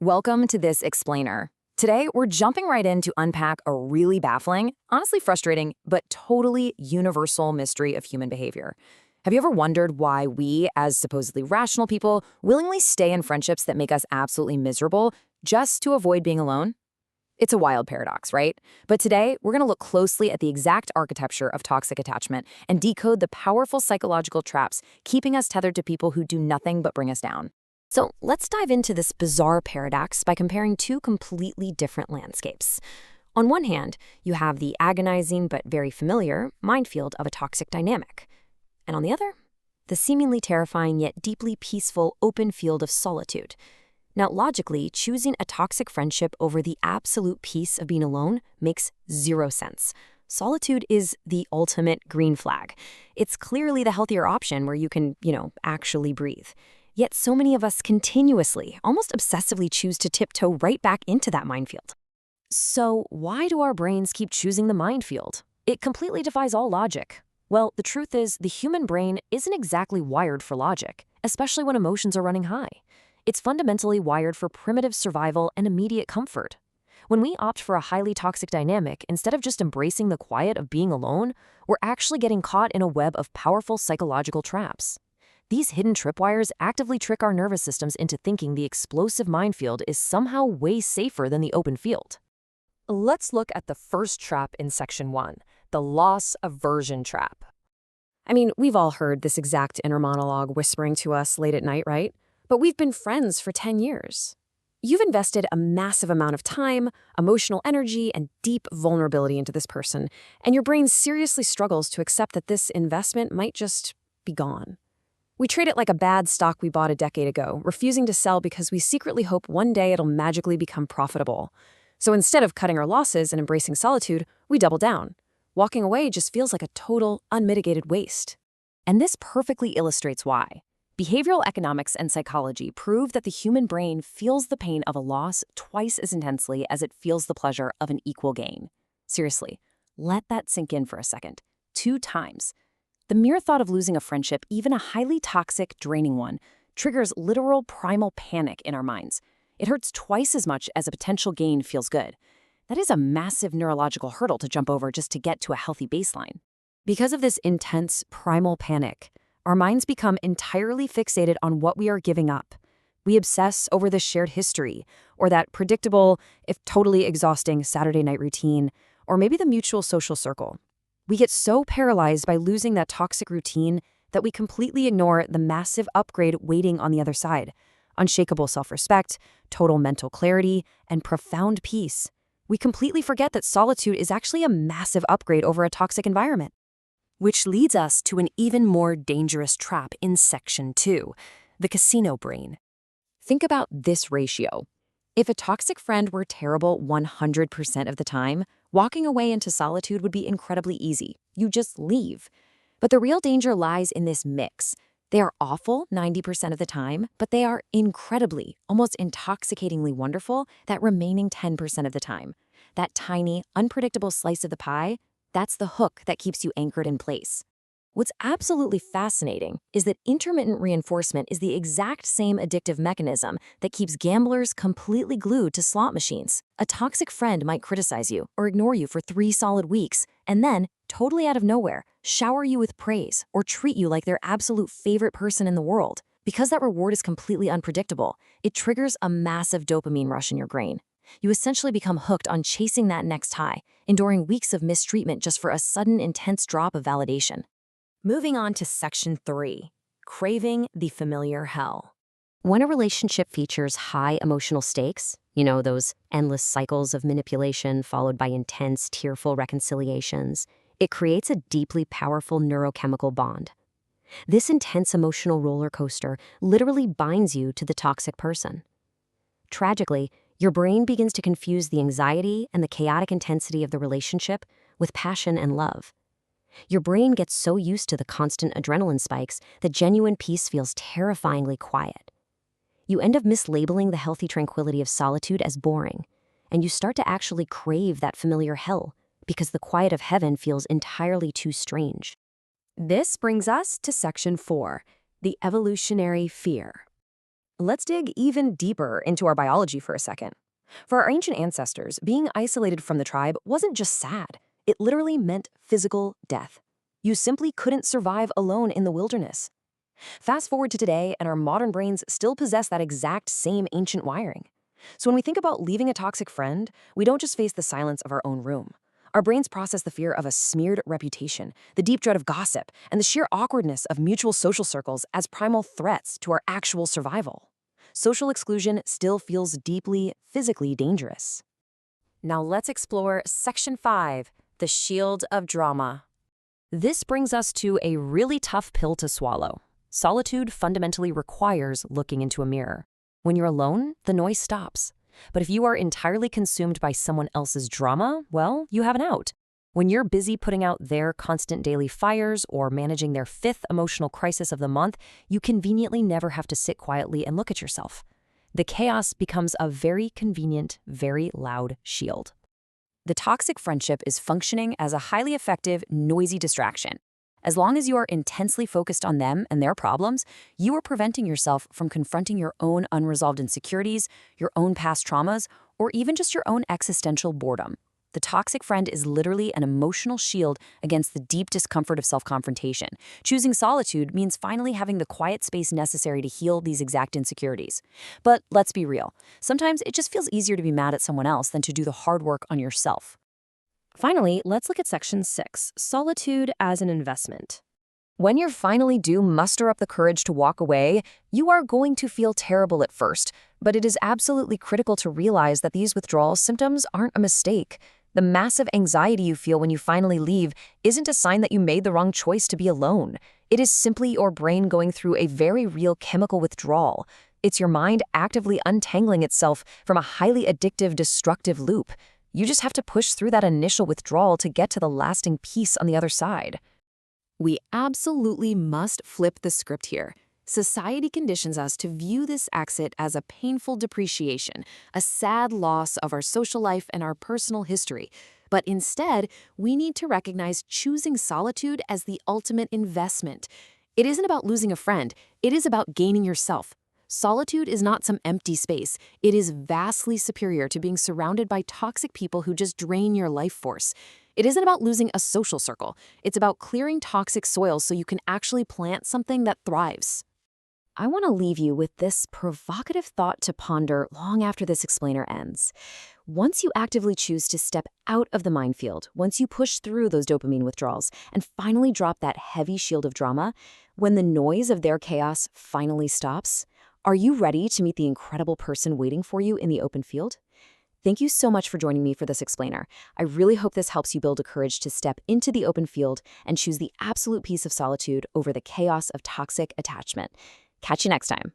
Welcome to this explainer. Today, we're jumping right in to unpack a really baffling, honestly frustrating, but totally universal mystery of human behavior. Have you ever wondered why we, as supposedly rational people, willingly stay in friendships that make us absolutely miserable just to avoid being alone? It's a wild paradox, right? But today, we're going to look closely at the exact architecture of toxic attachment and decode the powerful psychological traps keeping us tethered to people who do nothing but bring us down. So let's dive into this bizarre paradox by comparing two completely different landscapes. On one hand, you have the agonizing but very familiar minefield of a toxic dynamic. And on the other, the seemingly terrifying yet deeply peaceful open field of solitude. Now, logically, choosing a toxic friendship over the absolute peace of being alone makes zero sense. Solitude is the ultimate green flag. It's clearly the healthier option where you can, actually breathe. Yet so many of us continuously, almost obsessively choose to tiptoe right back into that minefield. So why do our brains keep choosing the minefield? It completely defies all logic. Well, the truth is, the human brain isn't exactly wired for logic, especially when emotions are running high. It's fundamentally wired for primitive survival and immediate comfort. When we opt for a highly toxic dynamic, instead of just embracing the quiet of being alone, we're actually getting caught in a web of powerful psychological traps. These hidden tripwires actively trick our nervous systems into thinking the explosive minefield is somehow way safer than the open field. Let's look at the first trap in Section 1, the loss aversion trap. I mean, we've all heard this exact inner monologue whispering to us late at night, right? But we've been friends for 10 years. You've invested a massive amount of time, emotional energy, and deep vulnerability into this person, and your brain seriously struggles to accept that this investment might just be gone. We treat it like a bad stock we bought a decade ago, refusing to sell because we secretly hope one day it'll magically become profitable. So instead of cutting our losses and embracing solitude, we double down. Walking away just feels like a total, unmitigated waste. And this perfectly illustrates why. Behavioral economics and psychology prove that the human brain feels the pain of a loss twice as intensely as it feels the pleasure of an equal gain. Seriously, let that sink in for a second. 2 times. The mere thought of losing a friendship, even a highly toxic, draining one, triggers literal primal panic in our minds. It hurts twice as much as a potential gain feels good. That is a massive neurological hurdle to jump over just to get to a healthy baseline. Because of this intense primal panic, our minds become entirely fixated on what we are giving up. We obsess over the shared history, or that predictable, if totally exhausting, Saturday night routine, or maybe the mutual social circle. We get so paralyzed by losing that toxic routine that we completely ignore the massive upgrade waiting on the other side. Unshakable self-respect, total mental clarity, and profound peace. We completely forget that solitude is actually a massive upgrade over a toxic environment. Which leads us to an even more dangerous trap in Section 2, the casino brain. Think about this ratio. If a toxic friend were terrible 100% of the time, walking away into solitude would be incredibly easy. You just leave. But the real danger lies in this mix. They are awful 90% of the time, but they are incredibly, almost intoxicatingly wonderful that remaining 10% of the time. That tiny, unpredictable slice of the pie, that's the hook that keeps you anchored in place. What's absolutely fascinating is that intermittent reinforcement is the exact same addictive mechanism that keeps gamblers completely glued to slot machines. A toxic friend might criticize you or ignore you for 3 solid weeks, and then, totally out of nowhere, shower you with praise or treat you like their absolute favorite person in the world. Because that reward is completely unpredictable, it triggers a massive dopamine rush in your brain. You essentially become hooked on chasing that next high, enduring weeks of mistreatment just for a sudden intense drop of validation. Moving on to Section 3, craving the familiar hell. When a relationship features high emotional stakes, those endless cycles of manipulation followed by intense, tearful reconciliations, it creates a deeply powerful neurochemical bond. This intense emotional roller coaster literally binds you to the toxic person. Tragically, your brain begins to confuse the anxiety and the chaotic intensity of the relationship with passion and love. Your brain gets so used to the constant adrenaline spikes that genuine peace feels terrifyingly quiet. You end up mislabeling the healthy tranquility of solitude as boring, and you start to actually crave that familiar hell because the quiet of heaven feels entirely too strange. This brings us to Section 4, the evolutionary fear. Let's dig even deeper into our biology for a second. For our ancient ancestors, being isolated from the tribe wasn't just sad. It literally meant physical death. You simply couldn't survive alone in the wilderness. Fast forward to today, and our modern brains still possess that exact same ancient wiring. So when we think about leaving a toxic friend, we don't just face the silence of our own room. Our brains process the fear of a smeared reputation, the deep dread of gossip, and the sheer awkwardness of mutual social circles as primal threats to our actual survival. Social exclusion still feels deeply, physically dangerous. Now let's explore Section 5, the shield of drama. This brings us to a really tough pill to swallow. Solitude fundamentally requires looking into a mirror. When you're alone, the noise stops. But if you are entirely consumed by someone else's drama, well, you have an out. When you're busy putting out their constant daily fires or managing their fifth emotional crisis of the month, you conveniently never have to sit quietly and look at yourself. The chaos becomes a very convenient, very loud shield. The toxic friendship is functioning as a highly effective, noisy distraction. As long as you are intensely focused on them and their problems, you are preventing yourself from confronting your own unresolved insecurities, your own past traumas, or even just your own existential boredom. The toxic friend is literally an emotional shield against the deep discomfort of self-confrontation. Choosing solitude means finally having the quiet space necessary to heal these exact insecurities. But let's be real. Sometimes it just feels easier to be mad at someone else than to do the hard work on yourself. Finally, let's look at Section 6, solitude as an investment. When you finally do muster up the courage to walk away, you are going to feel terrible at first, but it is absolutely critical to realize that these withdrawal symptoms aren't a mistake. The massive anxiety you feel when you finally leave isn't a sign that you made the wrong choice to be alone. It is simply your brain going through a very real chemical withdrawal. It's your mind actively untangling itself from a highly addictive, destructive loop. You just have to push through that initial withdrawal to get to the lasting peace on the other side. We absolutely must flip the script here. Society conditions us to view this exit as a painful depreciation, a sad loss of our social life and our personal history. But instead, we need to recognize choosing solitude as the ultimate investment. It isn't about losing a friend, it is about gaining yourself. Solitude is not some empty space. It is vastly superior to being surrounded by toxic people who just drain your life force. It isn't about losing a social circle. It's about clearing toxic soil so you can actually plant something that thrives. I want to leave you with this provocative thought to ponder long after this explainer ends. Once you actively choose to step out of the minefield, once you push through those dopamine withdrawals and finally drop that heavy shield of drama, when the noise of their chaos finally stops, are you ready to meet the incredible person waiting for you in the open field? Thank you so much for joining me for this explainer. I really hope this helps you build the courage to step into the open field and choose the absolute peace of solitude over the chaos of toxic attachment. Catch you next time.